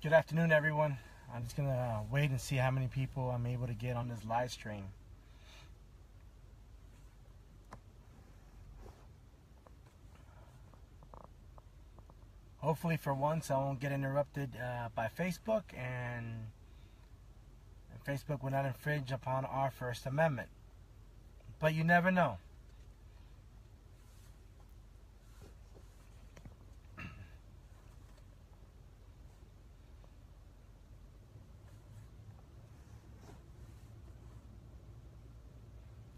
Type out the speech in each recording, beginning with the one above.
Good afternoon, everyone. I'm just gonna wait and see how many people I'm able to get on this live stream. Hopefully, for once, I won't get interrupted by Facebook, and Facebook will not infringe upon our First Amendment. But you never know.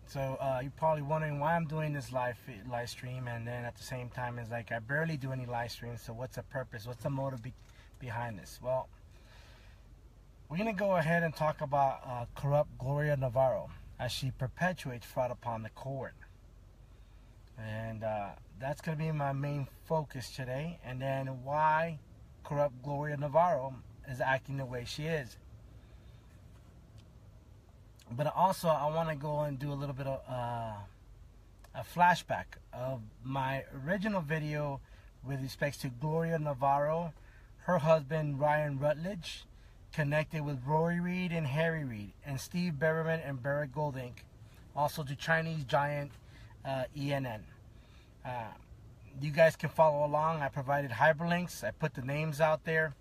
So you're probably wondering why I'm doing this live stream, and then at the same time, it's like I barely do any live streams. So what's the purpose? What's the motive behind this? Well, we're gonna go ahead and talk about corrupt Gloria Navarro as she perpetuates fraud upon the court, and that's gonna be my main focus today. And then why corrupt Gloria Navarro is acting the way she is. But also, I want to go and do a little bit of a flashback of my original video with respect to Gloria Navarro, her husband Ryan Rutledge, connected with Rory Reid and Harry Reid, and Steve Berberman and Barrett Gold Inc., also to Chinese giant ENN. You guys can follow along. I provided hyperlinks. I put the names out there.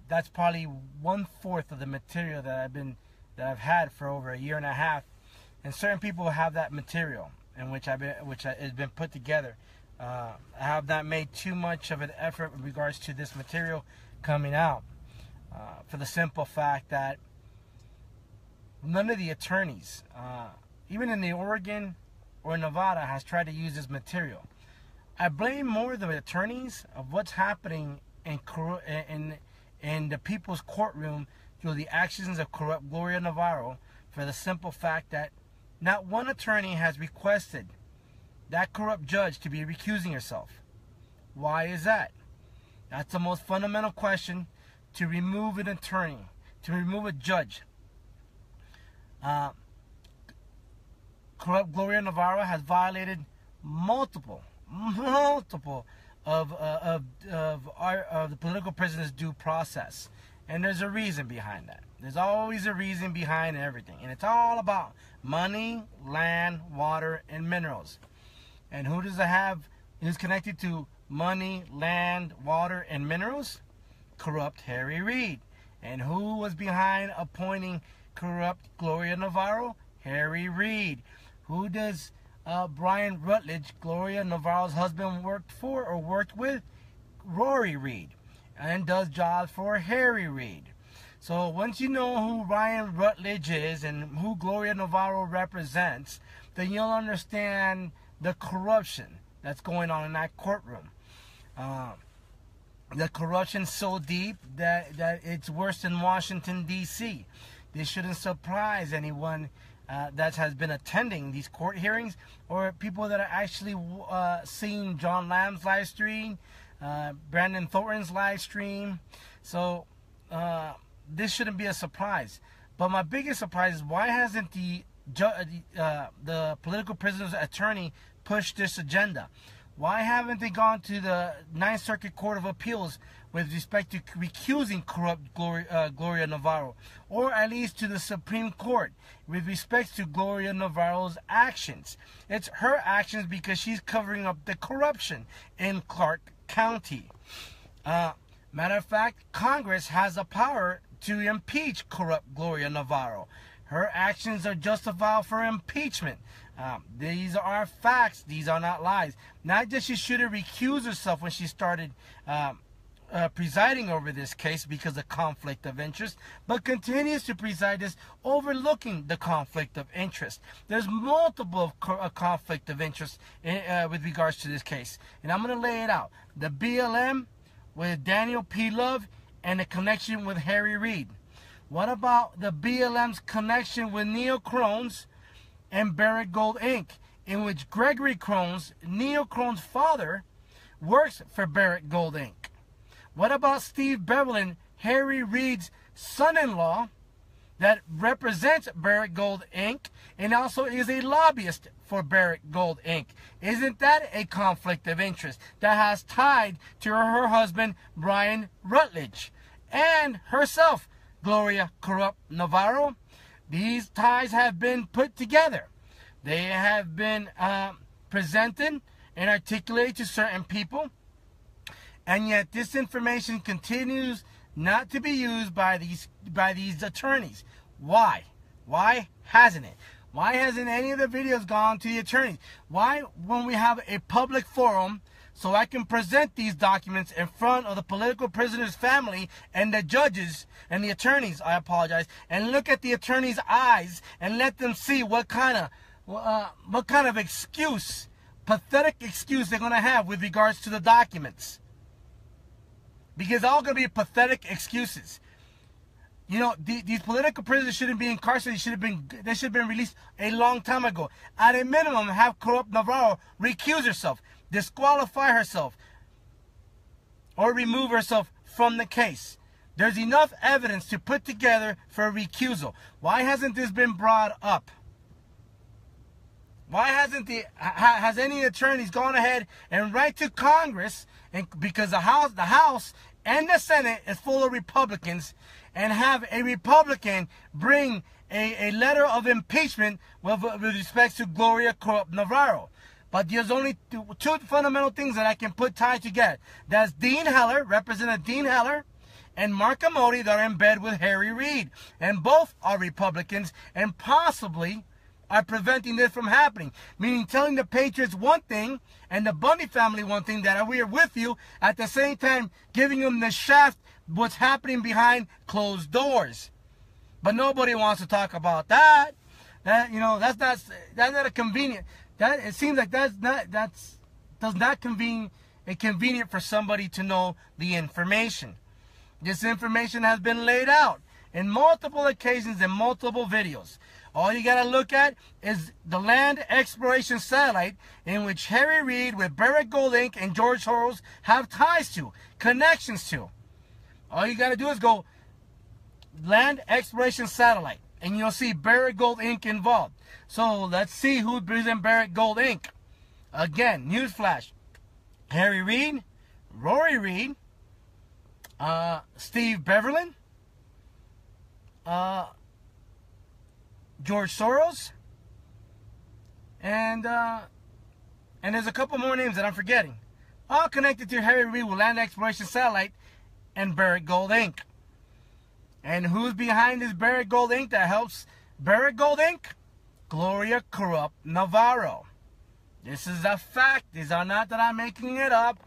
That's probably 1/4 of the material that I've had for over a year and a half, and certain people have that material in which has been put together. I have not made too much of an effort in regards to this material coming out, for the simple fact that none of the attorneys, even in the Oregon or Nevada, has tried to use this material. I blame more the attorneys of what's happening in the people's courtroom through the actions of corrupt Gloria Navarro, for the simple fact that not one attorney has requested that corrupt judge to be recusing herself. Why is that? That's the most fundamental question, to remove an attorney, to remove a judge. Corrupt Gloria Navarro has violated multiple of the political prisoners' due process. And there's a reason behind that. There's always a reason behind everything. And it's all about money, land, water, and minerals. And who does it have who's connected to money, land, water, and minerals? Corrupt Harry Reid. And who was behind appointing corrupt Gloria Navarro? Harry Reid. Who does Brian Rutledge, Gloria Navarro's husband, worked for or worked with? Rory Reid. And does jobs for Harry Reid. So once you know who Ryan Rutledge is and who Gloria Navarro represents, then you'll understand the corruption that's going on in that courtroom. The corruption's so deep that it's worse than Washington, D.C. This shouldn't surprise anyone that has been attending these court hearings, or people that are actually seeing John Lamb's live stream, Brandon Thornton's live stream. So this shouldn't be a surprise. But my biggest surprise is, why hasn't the political prisoners' attorney pushed this agenda? Why haven't they gone to the Ninth Circuit Court of Appeals with respect to recusing corrupt Gloria Navarro, or at least to the Supreme Court with respect to Gloria Navarro's actions? It's her actions because she's covering up the corruption in Clark County. Matter of fact, Congress has the power to impeach corrupt Gloria Navarro. Her actions are justified for impeachment. These are facts. These are not lies. Not that she should have recused herself when she started presiding over this case because of conflict of interest, but continues to preside this, overlooking the conflict of interest. There's multiple conflict of interest with regards to this case, and I'm going to lay it out. The BLM with Daniel P. Love and the connection with Harry Reid. What about the BLM's connection with Neil Crones and Barrett Gold Inc., in which Gregory Crones, Neil Crones' father, works for Barrett Gold Inc.? What about Steve Berberman, Harry Reid's son-in-law, that represents Barrett Gold Inc. and also is a lobbyist for Barrett Gold Inc.? Isn't that a conflict of interest that has tied to her husband, Brian Rutledge? and herself, Gloria Corrupt Navarro. These ties have been put together. They have been presented and articulated to certain people, and yet this information continues not to be used by these attorneys. Why? Why hasn't it? Why hasn't any of the videos gone to the attorneys? Why, when we have a public forum so I can present these documents in front of the political prisoner's family and the judges and the attorneys, I apologize, and look at the attorney's eyes and let them see what kind of excuse, pathetic excuse they're going to have with regards to the documents? Because all going to be pathetic excuses. You know, these political prisoners shouldn't be incarcerated. They should have been released a long time ago. At a minimum, have Corrupt Navarro recuse herself, disqualify herself, or remove herself from the case. There's enough evidence to put together for a recusal. Why hasn't this been brought up? Why has any attorneys gone ahead and write to Congress, and because the House and the Senate is full of Republicans, and have a Republican bring a letter of impeachment with respect to Gloria Corrupt Navarro? But there's only two fundamental things that I can put tied together. That's Dean Heller, Representative Dean Heller, and Mark Amoti, that are in bed with Harry Reid. And both are Republicans and possibly are preventing this from happening. Meaning telling the Patriots one thing and the Bundy family one thing, that we are with you, at the same time giving them the shaft what's happening behind closed doors. But nobody wants to talk about that. That's not a convenient. It seems like does not convenient for somebody to know the information. This information has been laid out in multiple occasions in multiple videos. All you got to look at is the land exploration satellite, in which Harry Reid with Barrick Gold Inc. and George Soros have ties to, connections to. All you got to do is go land exploration satellite, and you'll see Barrick Gold Inc. involved. So let's see who's in Barrick Gold Inc. Again, newsflash: Harry Reid, Rory Reid, Steve Beverlin, George Soros, and there's a couple more names that I'm forgetting, all connected to Harry Reid with land exploration satellite and Barrick Gold Inc. And who's behind this Barrick Gold Inc. that helps Barrick Gold Inc.? Gloria Corrupt Navarro. This is a fact. These are not that I'm making it up.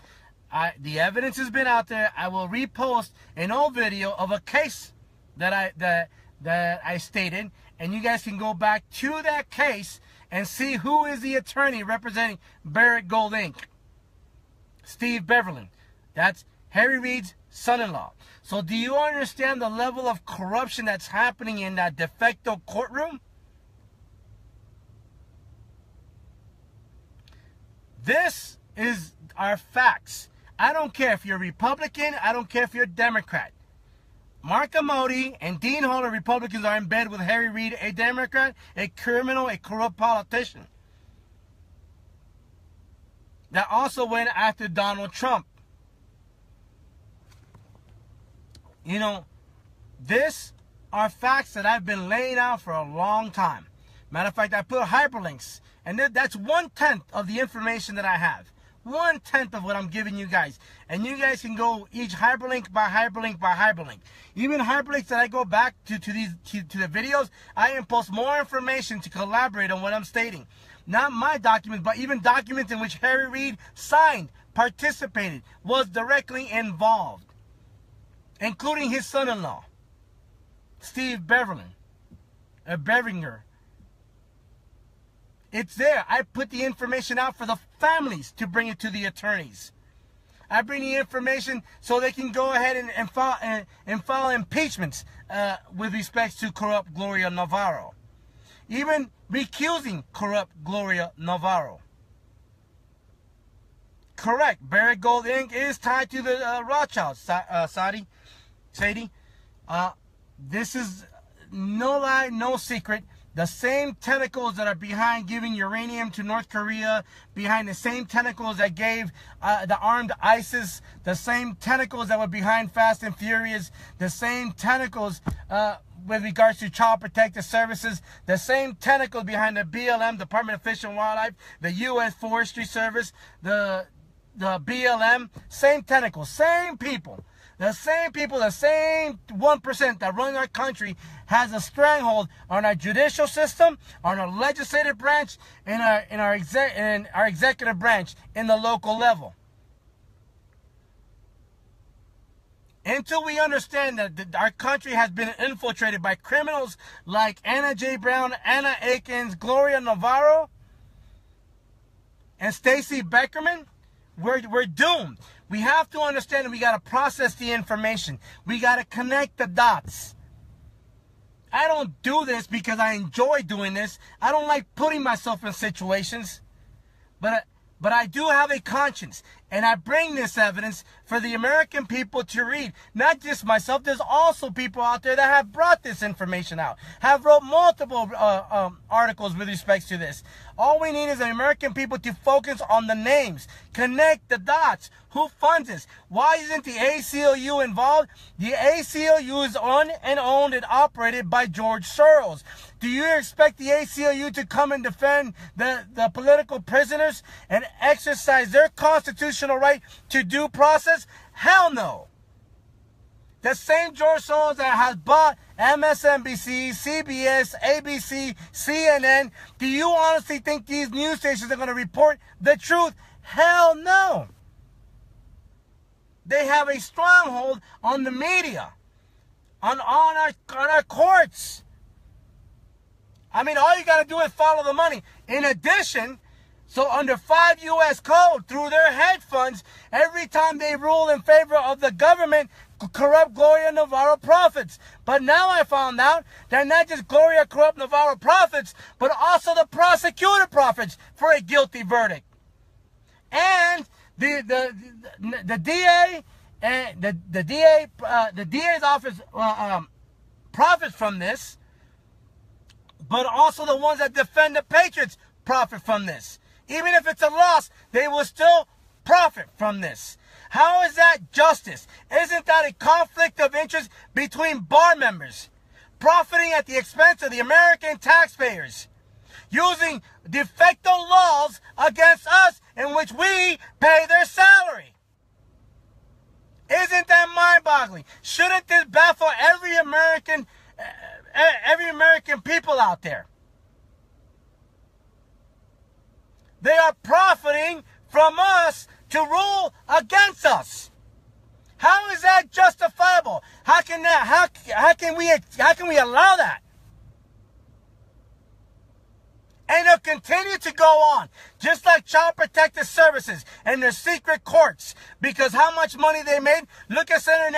The evidence has been out there. I will repost an old video of a case that I stated, and you guys can go back to that case and see who is the attorney representing Barrick Gold Inc. Steve Beverlin. That's Harry Reid's son-in-law. So do you understand the level of corruption that's happening in that de facto courtroom? This is our facts. I don't care if you're Republican. I don't care if you're Democrat. Mark Amoti and Dean Heller, Republicans, are in bed with Harry Reid, a Democrat, a criminal, a corrupt politician that also went after Donald Trump. You know, this are facts that I've been laying out for a long time. Matter of fact, I put hyperlinks, and that's 1/10 of the information that I have. 1/10 of what I'm giving you guys. And you guys can go each hyperlink by hyperlink by hyperlink. Even hyperlinks that I go back to the videos, I can post more information to collaborate on what I'm stating. Not my documents, but even documents in which Harry Reid signed, participated, was directly involved. Including his son-in-law, Steve Beverlin, Bevinger. It's there. I put the information out for the families to bring it to the attorneys. I bring the information so they can go ahead and file impeachments with respect to corrupt Gloria Navarro. Even recusing corrupt Gloria Navarro. Correct. Barrick Gold Inc. is tied to the Rothschilds, Sadie. This is no lie, no secret. The same tentacles that are behind giving uranium to North Korea, behind the same tentacles that gave the armed ISIS, the same tentacles that were behind Fast and Furious, the same tentacles with regards to Child Protective Services, the same tentacles behind the BLM, Department of Fish and Wildlife, the U.S. Forestry Service, the BLM, same tentacles, same people. The same people, the same 1% that run our country has a stranglehold on our judicial system, on our legislative branch, and our executive branch in the local level. Until we understand that our country has been infiltrated by criminals like Anna J. Brown, Anna Akins, Gloria Navarro, and Stacey Beckerman, we're doomed. We have to understand that we got to process the information. We got to connect the dots. I don't do this because I enjoy doing this. I don't like putting myself in situations. But I do have a conscience. And I bring this evidence for the American people to read. Not just myself. There's also people out there that have brought this information out. Have wrote multiple articles with respect to this. All we need is the American people to focus on the names. Connect the dots. Who funds this? Why isn't the ACLU involved? The ACLU is owned and operated by George Soros. Do you expect the ACLU to come and defend the political prisoners and exercise their constitutional right to due process? Hell no. The same George Soros that has bought MSNBC, CBS, ABC, CNN, do you honestly think these news stations are going to report the truth? Hell no. They have a stronghold on the media, on our courts. I mean, all you got to do is follow the money. In addition, so under 5 U.S. code, through their hedge funds, every time they rule in favor of the government, corrupt Gloria Navarro profits. But now I found out that not just Gloria corrupt Navarro profits, but also the prosecutor profits for a guilty verdict. And the DA and the DA's office profits from this, but also the ones that defend the Patriots profit from this. Even if it's a loss, they will still profit from this. How is that justice? Isn't that a conflict of interest between bar members profiting at the expense of the American taxpayers, using de-facto laws against us in which we pay their salary? Isn't that mind-boggling? Shouldn't this baffle every American people out there? They are profiting from us to rule against us. How is that justifiable? How can we allow that? And they'll continue to go on, just like Child Protective Services and their secret courts, because how much money they made. Look at Senator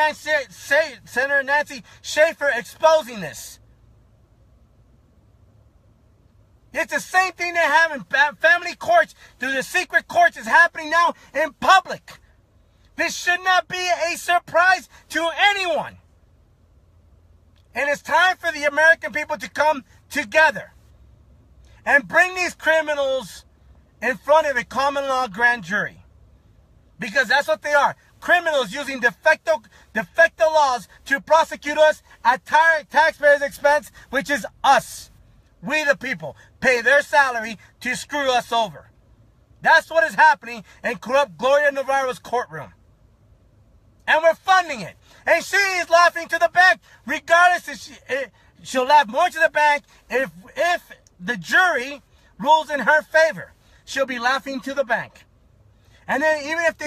Nancy Schaefer exposing this. It's the same thing they have in family courts through the secret courts is happening now in public. This should not be a surprise to anyone. And it's time for the American people to come together and bring these criminals in front of a common law grand jury. Because that's what they are. Criminals using de facto laws to prosecute us at taxpayers' expense, which is us. We the people pay their salary to screw us over. That's what is happening in corrupt Gloria Navarro's courtroom. And we're funding it. And she is laughing to the bank. Regardless, she'll laugh more to the bank if the jury rules in her favor. She'll be laughing to the bank. And then even if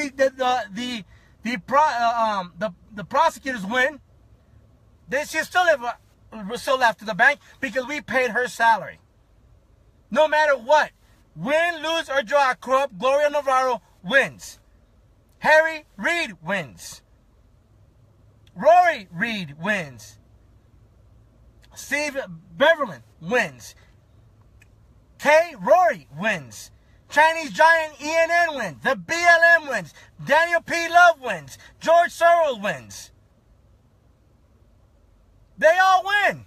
the prosecutors win, then she'll still laugh to the bank because we paid her salary. No matter what, win, lose, or draw, corrupt Gloria Navarro wins. Harry Reid wins. Rory Reid wins. Steve Beverland wins. Rory wins. Chinese giant ENN wins. The BLM wins. Daniel P. Love wins. George Soros wins. They all win.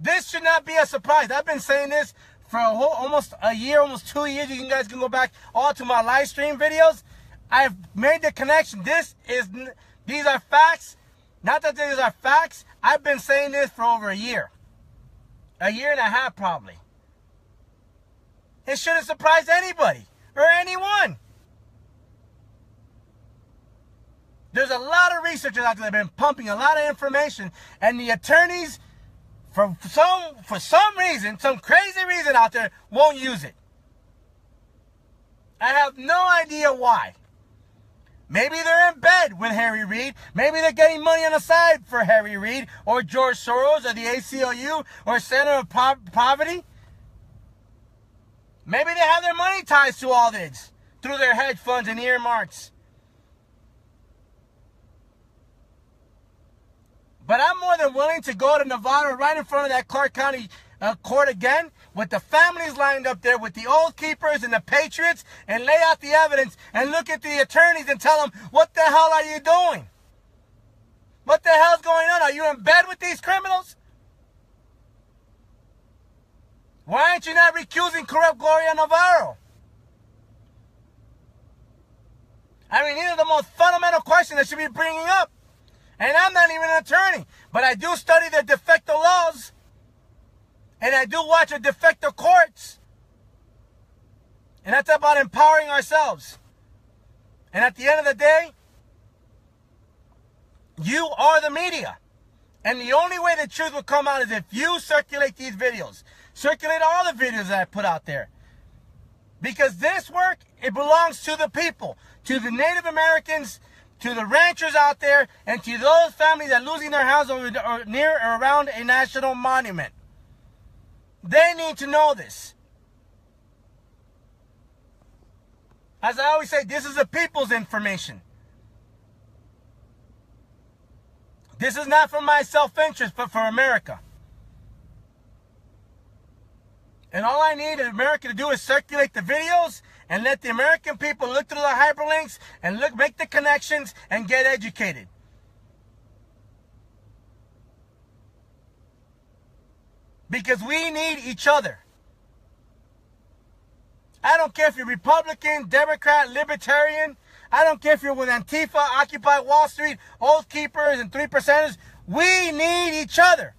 This should not be a surprise. I've been saying this for almost a year, almost 2 years. You guys can go back all to my live stream videos. I've made the connection. These are facts. Not that these are facts. I've been saying this for over a year. A year and a half, probably. It shouldn't surprise anybody or anyone. There's a lot of researchers out there that have been pumping a lot of information, and the attorneys, for some reason, some crazy reason out there, won't use it. I have no idea why. Maybe they're in bed with Harry Reid. Maybe they're getting money on the side for Harry Reid or George Soros or the ACLU or Center of Poverty. Maybe they have their money ties to all this through their hedge funds and earmarks. But I'm more than willing to go to Nevada right in front of that Clark County court again with the families lined up there with the Oath Keepers and the Patriots and lay out the evidence and look at the attorneys and tell them, what the hell are you doing? What the hell's going on? Are you in bed with these criminals? Why aren't you not recusing corrupt Gloria Navarro? I mean, these are the most fundamental questions that should be bringing up. And I'm not even an attorney, but I do study the de-facto laws, and I do watch the de-facto courts. And that's about empowering ourselves. And at the end of the day, you are the media. And the only way the truth will come out is if you circulate these videos. Circulate all the videos that I put out there. Because this work, it belongs to the people, to the Native Americans, to the ranchers out there, and to those families that are losing their house or near or around a national monument. They need to know this. As I always say, this is the people's information. This is not for my self-interest, but for America. And all I need America to do is circulate the videos and let the American people look through the hyperlinks and make the connections and get educated. Because we need each other. I don't care if you're Republican, Democrat, Libertarian. I don't care if you're with Antifa, Occupy Wall Street, Oath Keepers, and 3%ers. We need each other.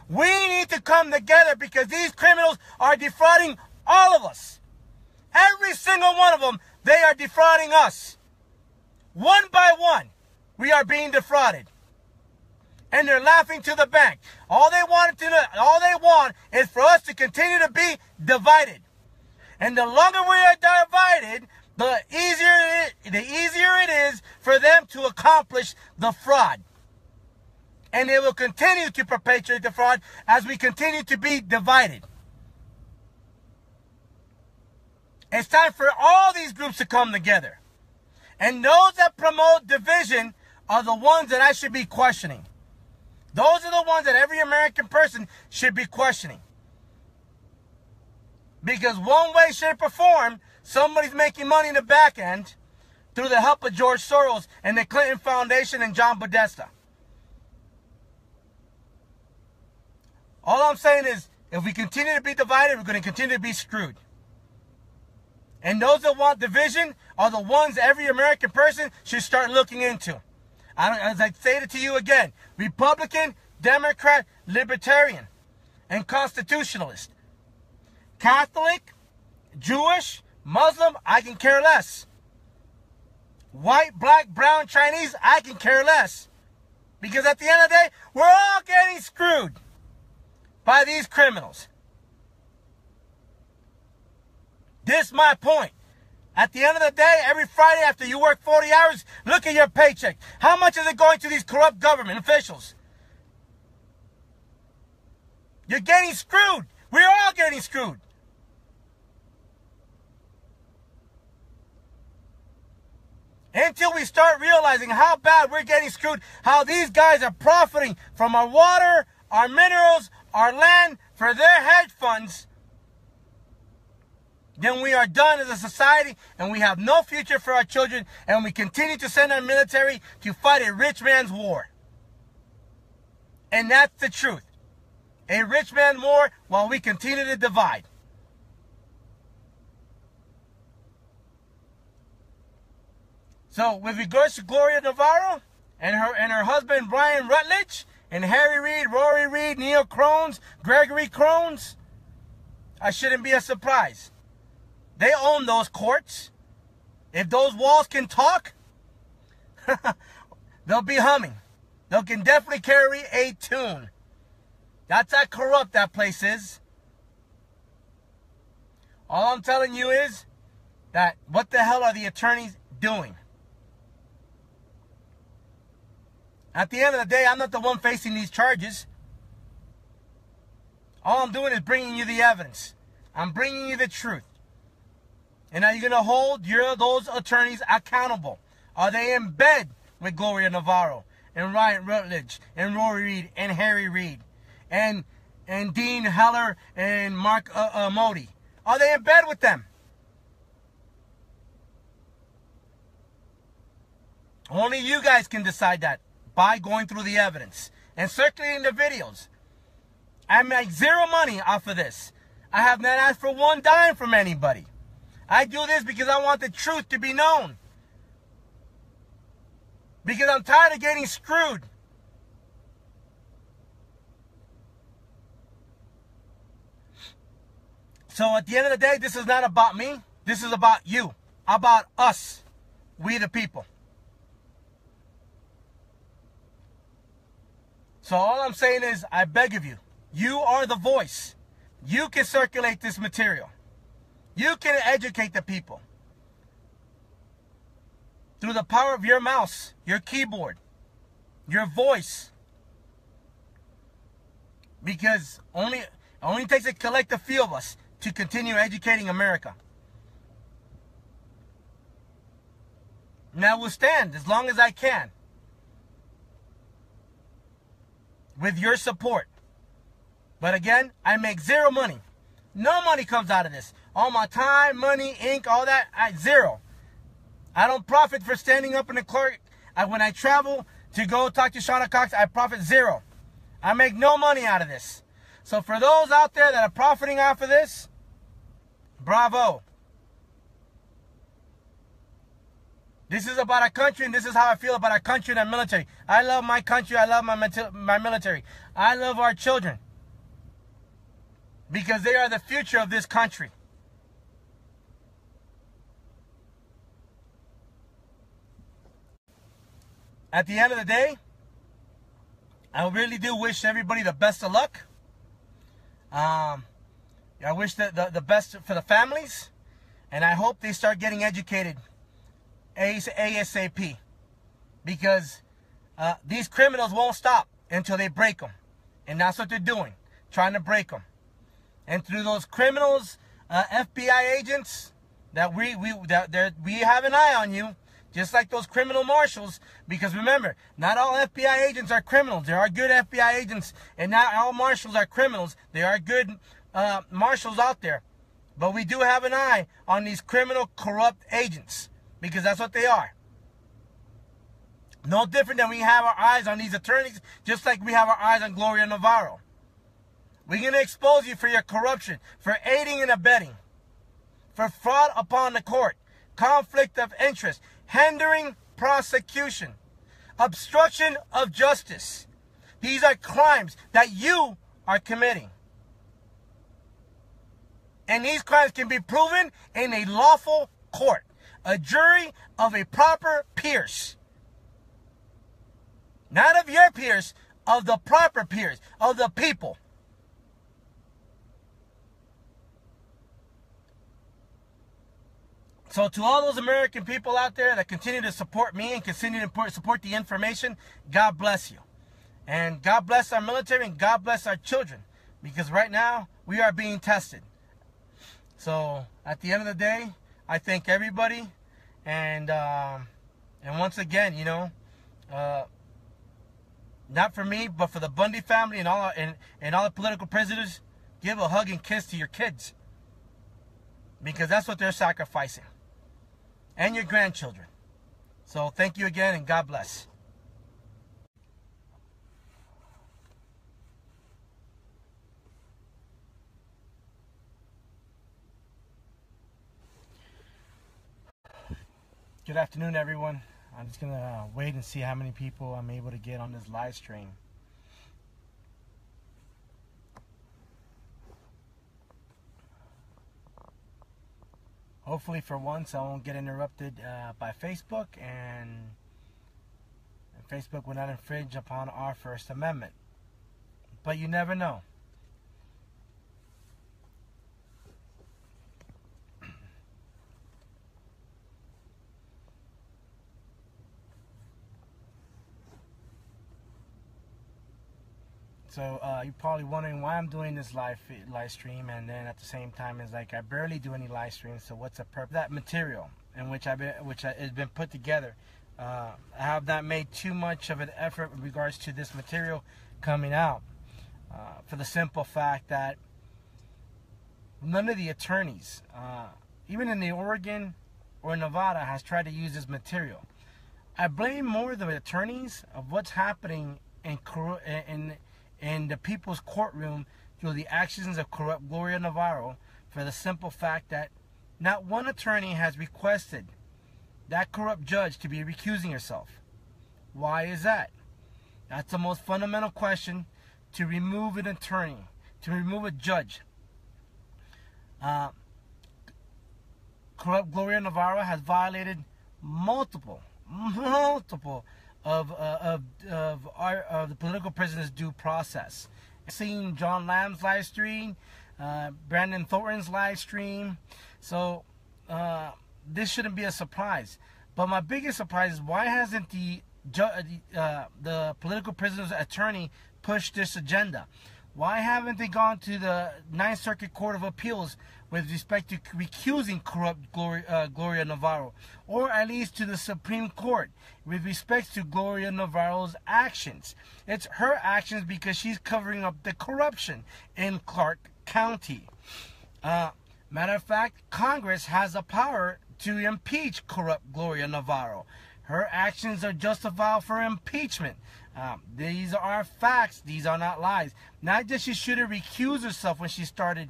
We need to come together because these criminals are defrauding all of us. Every single one of them, they are defrauding us. One by one, we are being defrauded. And they're laughing to the bank. All they want is for us to continue to be divided. And the longer we are divided, the easier it is for them to accomplish the fraud. And they will continue to perpetuate the fraud as we continue to be divided. It's time for all these groups to come together. And those that promote division are the ones that I should be questioning. Those are the ones that every American person should be questioning. Because one way, shape, or form, somebody's making money in the back end through the help of George Soros and the Clinton Foundation and John Podesta. All I'm saying is, if we continue to be divided, we're going to continue to be screwed. And those that want division are the ones every American person should start looking into. As I say it to you again, Republican, Democrat, Libertarian, and Constitutionalist. Catholic, Jewish, Muslim, I can care less. White, black, brown, Chinese, I can care less. Because at the end of the day, we're all getting screwed by these criminals. This is my point. At the end of the day, every Friday after you work 40 hours, look at your paycheck. How much is it going to these corrupt government officials? You're getting screwed. We're all getting screwed. Until we start realizing how bad we're getting screwed, how these guys are profiting from our water, our minerals, our land for their hedge funds, then we are done as a society and we have no future for our children, and we continue to send our military to fight a rich man's war. And that's the truth. a rich man more while we continue to divide. So with regards to Gloria Navarro and her husband Brian Rutledge and Harry Reid, Rory Reid, Neil Crones, Gregory Crones, I shouldn't be a surprise. They own those courts. If those walls can talk, they'll be humming. They can definitely carry a tune. That's how corrupt that place is. All I'm telling you is that what the hell are the attorneys doing? At the end of the day, I'm not the one facing these charges. All I'm doing is bringing you the evidence. I'm bringing you the truth. And are you going to hold those attorneys accountable? Are they in bed with Gloria Navarro and Ryan Rutledge and Rory Reid and Harry Reid and Dean Heller and Mark Modi? Are they in bed with them? Only you guys can decide that by going through the evidence and circulating the videos. I make zero money off of this. I have not asked for one dime from anybody. I do this because I want the truth to be known. Because I'm tired of getting screwed. So at the end of the day, this is not about me. This is about you. About us. We the people. So all I'm saying is, I beg of you, you are the voice. You can circulate this material. You can educate the people. Through the power of your mouse, your keyboard, your voice. Because it only takes a collective few of us to continue educating America. And I will stand as long as I can. With your support. But again, I make zero money. No money comes out of this. All my time, money, ink, all that, zero. I don't profit for standing up in the court. When I travel to go talk to Shauna Cox, I profit zero. I make no money out of this. So for those out there that are profiting off of this, bravo. This is about our country, and this is how I feel about our country and our military. I love my country. I love my military. I love our children. Because they are the future of this country. At the end of the day, I really do wish everybody the best of luck. I wish the best for the families. And I hope they start getting educated ASAP. Because these criminals won't stop until they break them. And that's what they're doing. Trying to break them. And through those criminals, FBI agents, that we have an eye on you. Just like those criminal marshals. Because remember, not all FBI agents are criminals. There are good FBI agents. And not all marshals are criminals. There are good marshals out there. But we do have an eye on these criminal, corrupt agents. Because that's what they are. No different than we have our eyes on these attorneys. Just like we have our eyes on Gloria Navarro. We're going to expose you for your corruption. For aiding and abetting. For fraud upon the court. Conflict of interest. Hindering prosecution. Obstruction of justice. These are crimes that you are committing. And these crimes can be proven in a lawful court. A jury of a proper peers. Not of your peers, of the proper peers, of the people. So to all those American people out there that continue to support me and continue to support the information, God bless you. And God bless our military and God bless our children. Because right now, we are being tested. So at the end of the day, I thank everybody. And once again, you know, not for me, but for the Bundy family and all the political prisoners, give a hug and kiss to your kids. Because that's what they're sacrificing. And your grandchildren. So thank you again and God bless. Good afternoon, everyone. I'm just gonna wait and see how many people I'm able to get on this live stream. Hopefully for once I won't get interrupted by Facebook, and Facebook will not infringe upon our First Amendment. But you never know. So you're probably wondering why I'm doing this live stream, and then at the same time it's like I barely do any live streams. So what's the purpose? That material in which has been put together. I have not made too much of an effort with regards to this material coming out, for the simple fact that none of the attorneys, even in the Oregon or Nevada, has tried to use this material. I blame more the attorneys of what's happening in the people's courtroom through the actions of corrupt Gloria Navarro, for the simple fact that not one attorney has requested that corrupt judge to be recusing herself. Why is that? That's the most fundamental question. To remove an attorney, to remove a judge. Corrupt Gloria Navarro has violated multiple of the political prisoners' due process. I've seen John Lamb's live stream, Brandon Thornton's live stream, so this shouldn't be a surprise. But my biggest surprise is, why hasn't the political prisoners' attorney pushed this agenda? Why haven't they gone to the Ninth Circuit Court of Appeals with respect to recusing corrupt Gloria Navarro, or at least to the Supreme Court with respect to Gloria Navarro's actions? It's her actions because she's covering up the corruption in Clark County. Matter of fact, Congress has the power to impeach corrupt Gloria Navarro. Her actions are justified for impeachment. These are facts. These are not lies. Not that she should have recused herself when she started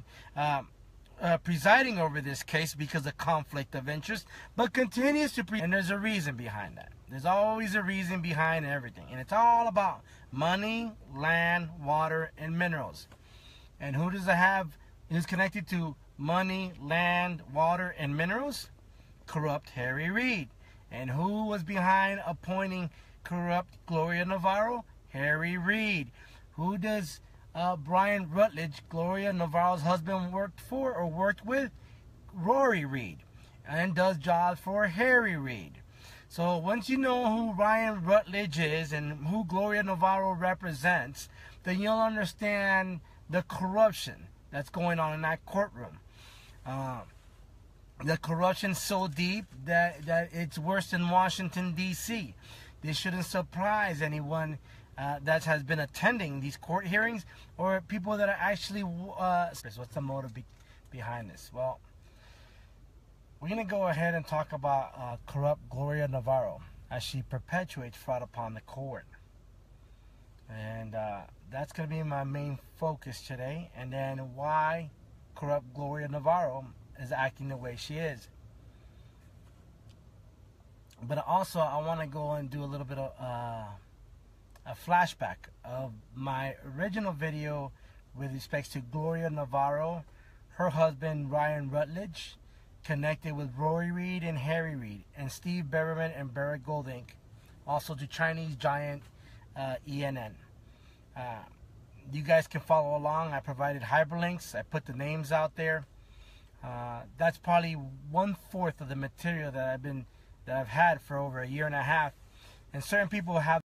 presiding over this case because of conflict of interest, but continues to and there's a reason behind that. There's always a reason behind everything, and it's all about money, land, water, and minerals. And who does it have? Who's connected to money, land, water, and minerals? Corrupt Harry Reid. And who was behind appointing corrupt Gloria Navarro? Harry Reid. Who does Brian Rutledge, Gloria Navarro's husband, worked for or worked with? Rory Reid. And does jobs for Harry Reid. So once you know who Brian Rutledge is and who Gloria Navarro represents, then you'll understand the corruption that's going on in that courtroom. The corruption's so deep that it's worse than Washington, D.C. This shouldn't surprise anyone that has been attending these court hearings, or people that are actually... what's the motive behind this? Well, we're going to go ahead and talk about corrupt Gloria Navarro as she perpetuates fraud upon the court. And that's going to be my main focus today. And then why corrupt Gloria Navarro is acting the way she is. But also I want to go and do a little bit of a flashback of my original video with respect to Gloria Navarro, her husband Ryan Rutledge, connected with Rory Reid and Harry Reid, and Steve Berberman and Barrett Goldink, also to Chinese giant ENN. You guys can follow along. I provided hyperlinks. I put the names out there. That's probably 1/4 of the material that I've had for over a year and a half, and certain people have